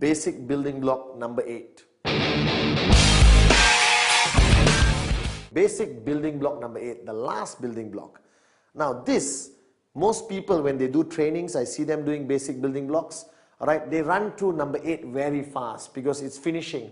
Basic building block number 8. Basic building block number 8, the last building block. Now this, most people when they do trainings, I see them doing basic building blocks, alright, they run through number 8 very fast because it's finishing.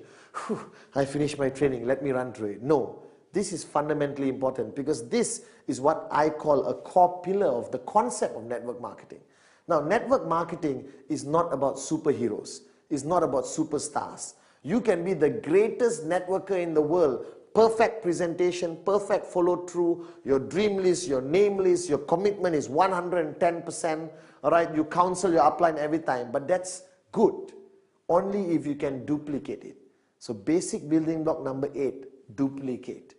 I finished my training, let me run through it. No, this is fundamentally important because this is what I call a core pillar of the concept of network marketing. Now network marketing is not about superheroes, it's not about superstars. You can be the greatest networker in the world, perfect presentation, perfect follow through, your dream list, your name list, your commitment is 110%, alright, you counsel your upline every time, but that's good, only if you can duplicate it. So basic building block number 8, duplicate.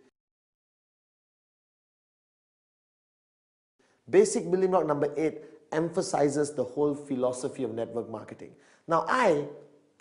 Basic building block number 8 emphasizes the whole philosophy of network marketing. Now I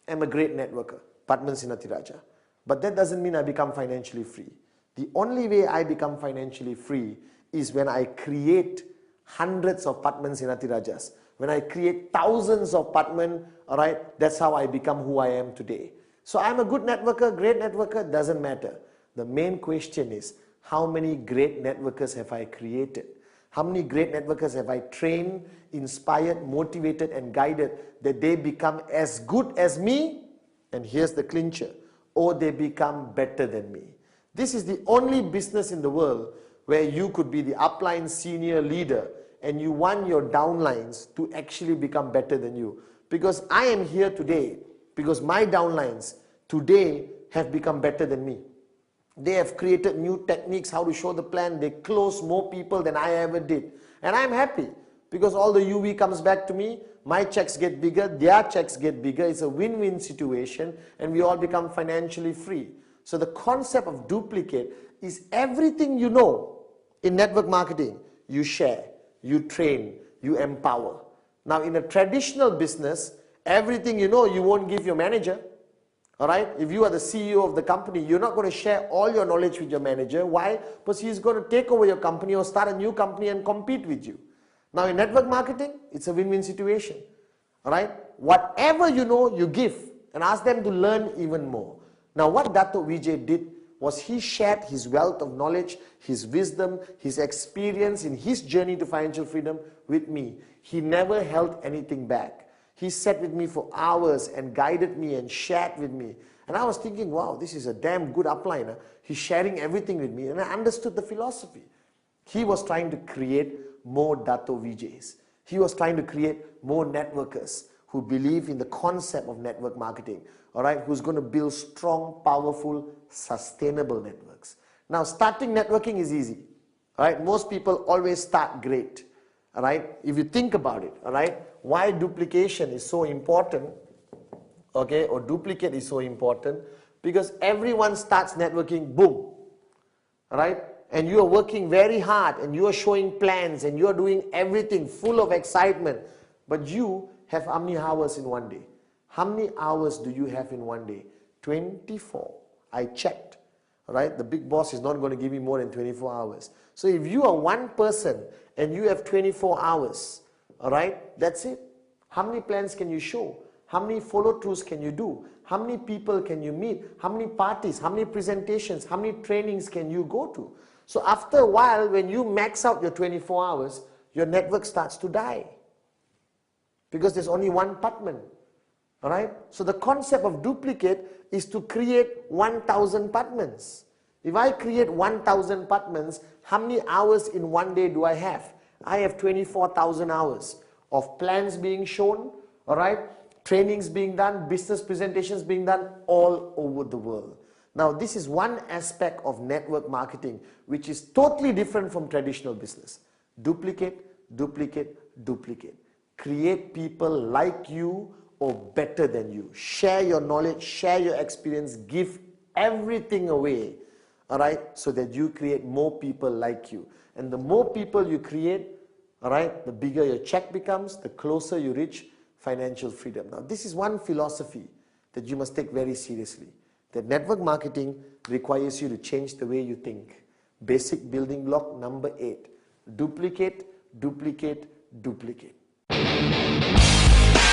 am a great networker, Padman Sinatiraja. But that doesn't mean I become financially free. The only way I become financially free is when I create hundreds of Padman Sinatirajas. When I create thousands of Padman, alright, that's how I become who I am today. So I'm a good networker, great networker, doesn't matter. The main question is, how many great networkers have I created? How many great networkers have I trained, inspired, motivated and guided that they become as good as me? And here's the clincher. Or they become better than me. This is the only business in the world where you could be the upline senior leader and you want your downlines to actually become better than you. Because I am here today because my downlines today have become better than me. They have created new techniques how to show the plan. They close more people than I ever did. And I'm happy because all the UV comes back to me. My checks get bigger, their checks get bigger. It's a win-win situation and we all become financially free. So the concept of duplicate is everything you know in network marketing, you share, you train, you empower. Now in a traditional business, everything you know, you won't give your manager. Alright, if you are the CEO of the company, you're not going to share all your knowledge with your manager. Why? Because he's going to take over your company or start a new company and compete with you. Now in network marketing, it's a win-win situation. Alright? Whatever you know, you give and ask them to learn even more. Now what Dato' Vijay did was he shared his wealth of knowledge, his wisdom, his experience in his journey to financial freedom with me. He never held anything back. He sat with me for hours and guided me and shared with me. And I was thinking, wow, this is a damn good upliner. He's sharing everything with me and I understood the philosophy. He was trying to create more Dato' Vijay's. He was trying to create more networkers who believe in the concept of network marketing, alright, who's going to build strong, powerful, sustainable networks. Now starting networking is easy, alright, most people always start great, alright, if you think about it, alright, why duplication is so important, okay, or duplicate is so important, because everyone starts networking, boom, alright, and you are working very hard and you are showing plans and you are doing everything full of excitement, but you have how many hours in one day? How many hours do you have in one day? 24. I checked. Right? The big boss is not going to give me more than 24 hours. So if you are one person and you have 24 hours, alright, that's it. How many plans can you show? How many follow-throughs can you do? How many people can you meet? How many parties? How many presentations? How many trainings can you go to? So after a while, when you max out your 24 hours, your network starts to die. Because there's only one Padman. Alright? So the concept of duplicate is to create 1,000 Padmans. If I create 1,000 Padmans, how many hours in one day do I have? I have 24,000 hours of plans being shown, alright? Trainings being done, business presentations being done all over the world. Now this is one aspect of network marketing which is totally different from traditional business. Duplicate, duplicate, duplicate. Create people like you or better than you. Share your knowledge, share your experience, give everything away, alright, so that you create more people like you. And the more people you create, alright, the bigger your check becomes, the closer you reach financial freedom. Now this is one philosophy that you must take very seriously. That network marketing requires you to change the way you think. Basic building block number 8. Duplicate, duplicate, duplicate.